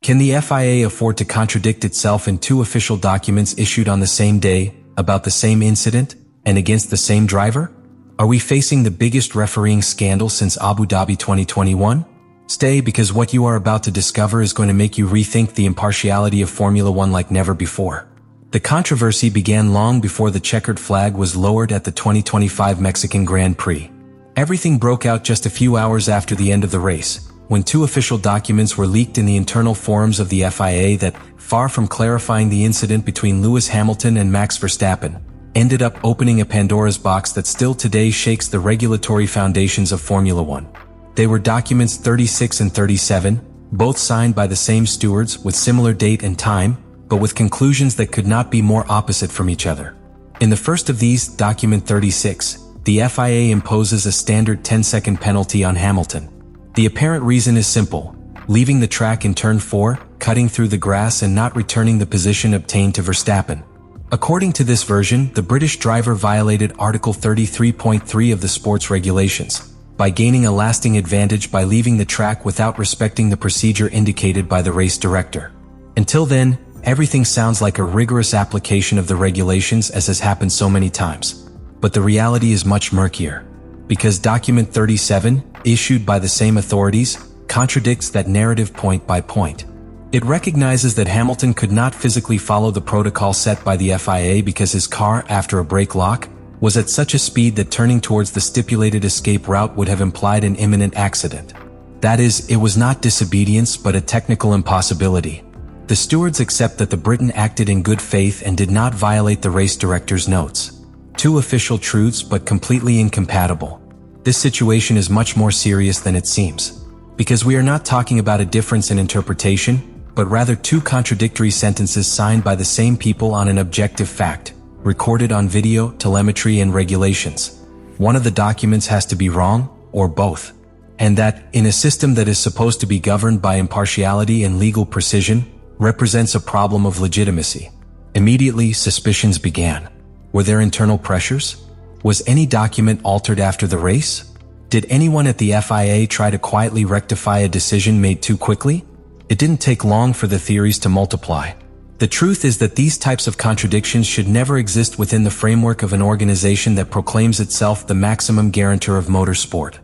Can the FIA afford to contradict itself in two official documents issued on the same day, about the same incident, and against the same driver? Are we facing the biggest refereeing scandal since Abu Dhabi 2021? Stay, because what you are about to discover is going to make you rethink the impartiality of Formula One like never before. The controversy began long before the checkered flag was lowered at the 2025 Mexican Grand Prix. Everything broke out just a few hours after the end of the race, when two official documents were leaked in the internal forums of the FIA that, far from clarifying the incident between Lewis Hamilton and Max Verstappen, ended up opening a Pandora's box that still today shakes the regulatory foundations of Formula One. They were documents 36 and 37, both signed by the same stewards with similar date and time, but with conclusions that could not be more opposite from each other. In the first of these, document 36, the FIA imposes a standard 10-second penalty on Hamilton. The apparent reason is simple: leaving the track in turn 4, cutting through the grass and not returning the position obtained to Verstappen. According to this version, the British driver violated Article 33.3 of the sports regulations by gaining a lasting advantage by leaving the track without respecting the procedure indicated by the race director. Until then, everything sounds like a rigorous application of the regulations, as has happened so many times. But the reality is much murkier, because document 37, issued by the same authorities, contradicts that narrative point by point. It recognizes that Hamilton could not physically follow the protocol set by the FIA because his car, after a brake lock, was at such a speed that turning towards the stipulated escape route would have implied an imminent accident. That is, it was not disobedience but a technical impossibility. The stewards accept that the Briton acted in good faith and did not violate the race director's notes. Two official truths, but completely incompatible. This situation is much more serious than it seems, because we are not talking about a difference in interpretation, but rather two contradictory sentences signed by the same people on an objective fact, recorded on video, telemetry, and regulations. One of the documents has to be wrong, or both. And that, in a system that is supposed to be governed by impartiality and legal precision, represents a problem of legitimacy. Immediately, suspicions began. Were there internal pressures? Was any document altered after the race? Did anyone at the FIA try to quietly rectify a decision made too quickly? It didn't take long for the theories to multiply. The truth is that these types of contradictions should never exist within the framework of an organization that proclaims itself the maximum guarantor of motorsport.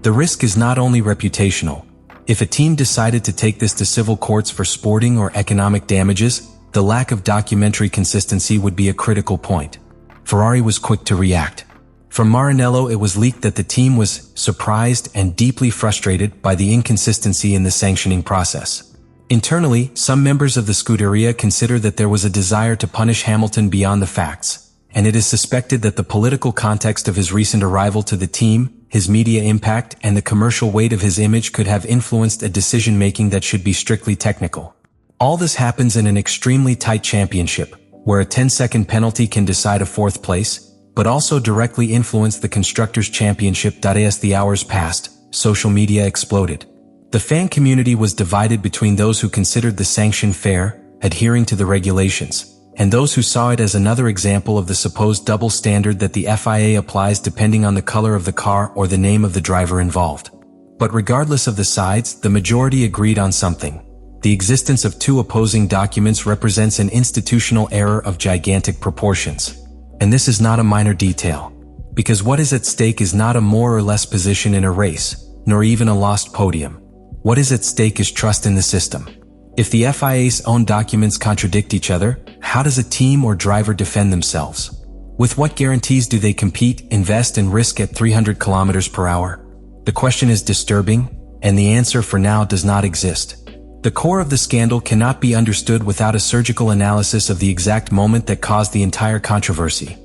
The risk is not only reputational. If a team decided to take this to civil courts for sporting or economic damages, the lack of documentary consistency would be a critical point. Ferrari was quick to react. From Maranello, it was leaked that the team was surprised and deeply frustrated by the inconsistency in the sanctioning process. Internally, some members of the Scuderia consider that there was a desire to punish Hamilton beyond the facts, and it is suspected that the political context of his recent arrival to the team, his media impact, and the commercial weight of his image could have influenced a decision-making that should be strictly technical. All this happens in an extremely tight championship, where a 10-second penalty can decide a fourth place, but also directly influence the Constructors' Championship. As the hours passed, social media exploded. The fan community was divided between those who considered the sanction fair, adhering to the regulations, and those who saw it as another example of the supposed double standard that the FIA applies depending on the color of the car or the name of the driver involved. But regardless of the sides, the majority agreed on something. The existence of two opposing documents represents an institutional error of gigantic proportions. And this is not a minor detail, because what is at stake is not a more or less position in a race, nor even a lost podium. What is at stake is trust in the system. If the FIA's own documents contradict each other, how does a team or driver defend themselves? With what guarantees do they compete, invest, and risk at 300 kilometers per hour? The question is disturbing, and the answer for now does not exist. The core of the scandal cannot be understood without a surgical analysis of the exact moment that caused the entire controversy.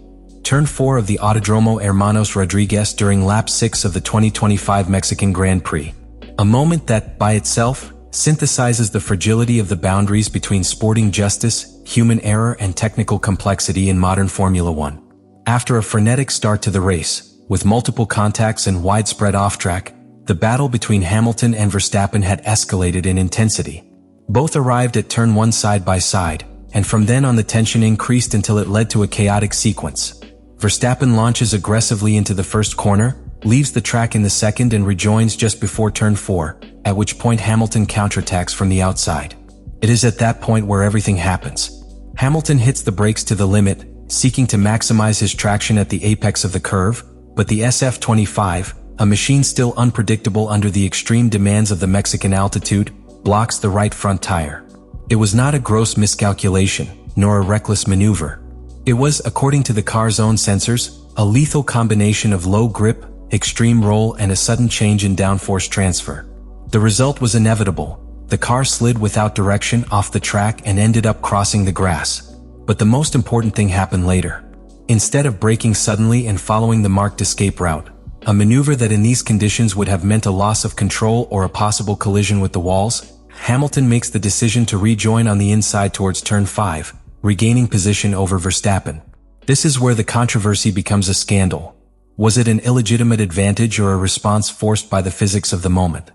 Turn 4 of the Autodromo Hermanos Rodriguez during lap 6 of the 2025 Mexican Grand Prix. A moment that, by itself, synthesizes the fragility of the boundaries between sporting justice, human error, and technical complexity in modern Formula One. After a frenetic start to the race, with multiple contacts and widespread off-track, the battle between Hamilton and Verstappen had escalated in intensity. Both arrived at turn 1 side by side, and from then on the tension increased until it led to a chaotic sequence. Verstappen launches aggressively into the first corner, leaves the track in the second and rejoins just before turn 4, at which point Hamilton counterattacks from the outside. It is at that point where everything happens. Hamilton hits the brakes to the limit, seeking to maximize his traction at the apex of the curve, but the SF-25, a machine still unpredictable under the extreme demands of the Mexican altitude, blocks the right front tire. It was not a gross miscalculation, nor a reckless maneuver. It was, according to the car's own sensors, a lethal combination of low grip, extreme roll, and a sudden change in downforce transfer. The result was inevitable. The car slid without direction off the track and ended up crossing the grass. But the most important thing happened later. Instead of braking suddenly and following the marked escape route, a maneuver that in these conditions would have meant a loss of control or a possible collision with the walls, Hamilton makes the decision to rejoin on the inside towards turn 5, regaining position over Verstappen. This is where the controversy becomes a scandal. Was it an illegitimate advantage or a response forced by the physics of the moment?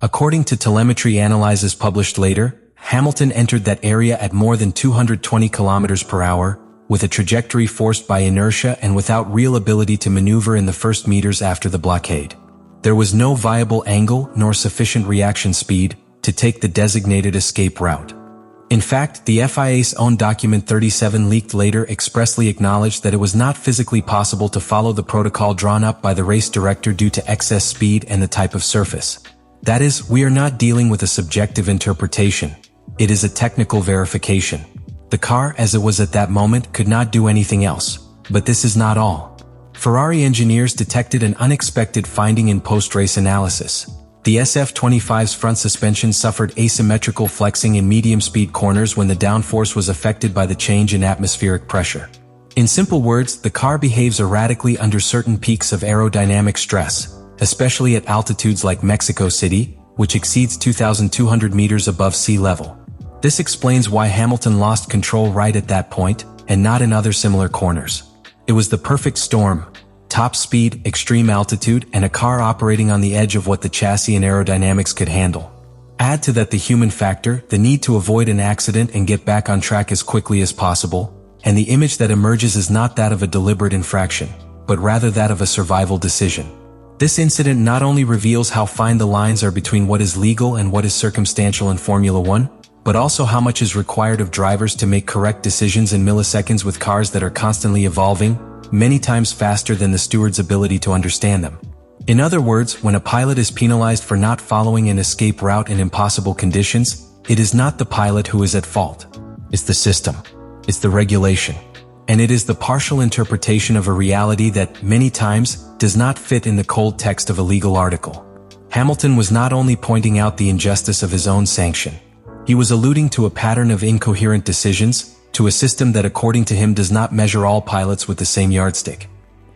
According to telemetry analyses published later, Hamilton entered that area at more than 220 km per hour, with a trajectory forced by inertia and without real ability to maneuver in the first meters after the blockade. There was no viable angle nor sufficient reaction speed to take the designated escape route. In fact, the FIA's own document 37 leaked later expressly acknowledged that it was not physically possible to follow the protocol drawn up by the race director due to excess speed and the type of surface. That is, we are not dealing with a subjective interpretation. It is a technical verification. The car, as it was at that moment, could not do anything else. But this is not all. Ferrari engineers detected an unexpected finding in post-race analysis. The SF-25's front suspension suffered asymmetrical flexing in medium-speed corners when the downforce was affected by the change in atmospheric pressure. In simple words, the car behaves erratically under certain peaks of aerodynamic stress, especially at altitudes like Mexico City, which exceeds 2,200 meters above sea level. This explains why Hamilton lost control right at that point, and not in other similar corners. It was the perfect storm: top speed, extreme altitude, and a car operating on the edge of what the chassis and aerodynamics could handle. Add to that the human factor, the need to avoid an accident and get back on track as quickly as possible, and the image that emerges is not that of a deliberate infraction, but rather that of a survival decision. This incident not only reveals how fine the lines are between what is legal and what is circumstantial in Formula One, but also how much is required of drivers to make correct decisions in milliseconds with cars that are constantly evolving, many times faster than the steward's ability to understand them. In other words, when a pilot is penalized for not following an escape route in impossible conditions, it is not the pilot who is at fault. It's the system. It's the regulation. And it is the partial interpretation of a reality that, many times, does not fit in the cold text of a legal article. Hamilton was not only pointing out the injustice of his own sanction. He was alluding to a pattern of incoherent decisions, to a system that according to him does not measure all pilots with the same yardstick.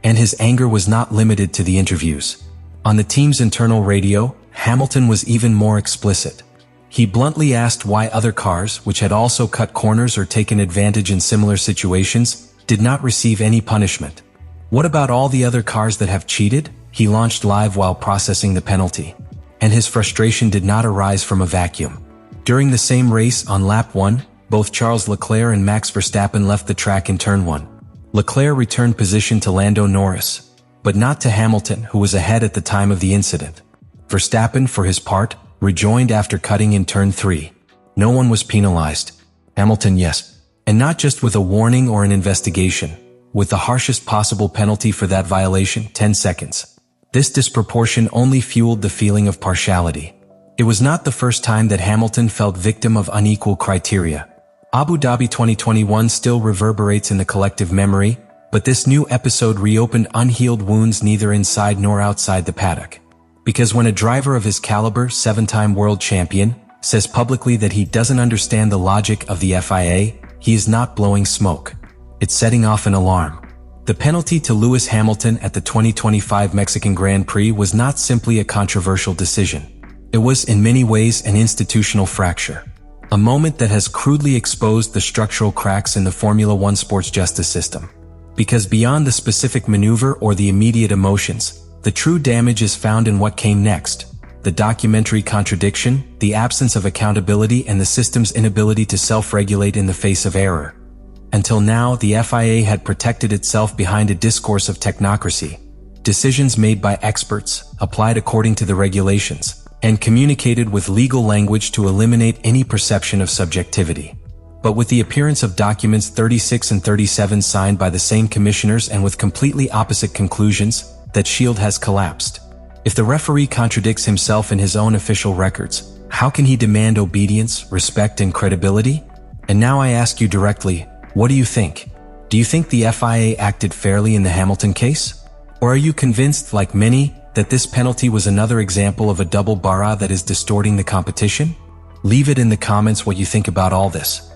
And his anger was not limited to the interviews. On the team's internal radio, Hamilton was even more explicit. He bluntly asked why other cars, which had also cut corners or taken advantage in similar situations, did not receive any punishment. What about all the other cars that have cheated? He launched live while processing the penalty. And his frustration did not arise from a vacuum. During the same race on lap 1, both Charles Leclerc and Max Verstappen left the track in turn 1. Leclerc returned position to Lando Norris, but not to Hamilton, who was ahead at the time of the incident. Verstappen, for his part, rejoined after cutting in turn 3. No one was penalized. Hamilton, yes. And not just with a warning or an investigation, with the harshest possible penalty for that violation, 10 seconds. This disproportion only fueled the feeling of partiality. It was not the first time that Hamilton felt victim of unequal criteria. Abu Dhabi 2021 still reverberates in the collective memory, but this new episode reopened unhealed wounds neither inside nor outside the paddock. Because when a driver of his caliber, 7-time world champion, says publicly that he doesn't understand the logic of the FIA, he is not blowing smoke. It's setting off an alarm. The penalty to Lewis Hamilton at the 2025 Mexican Grand Prix was not simply a controversial decision. It was in many ways an institutional fracture. A moment that has crudely exposed the structural cracks in the Formula One sports justice system. Because beyond the specific maneuver or the immediate emotions, the true damage is found in what came next. The documentary contradiction, the absence of accountability, and the system's inability to self-regulate in the face of error. Until now, the FIA had protected itself behind a discourse of technocracy. Decisions made by experts, applied according to the regulations, and communicated with legal language to eliminate any perception of subjectivity. But with the appearance of documents 36 and 37 signed by the same commissioners and with completely opposite conclusions, that shield has collapsed. If the referee contradicts himself in his own official records, how can he demand obedience, respect, and credibility? And now I ask you directly, what do you think? Do you think the FIA acted fairly in the Hamilton case? Or are you convinced, like many, that this penalty was another example of a double barra that is distorting the competition? Leave it in the comments what you think about all this.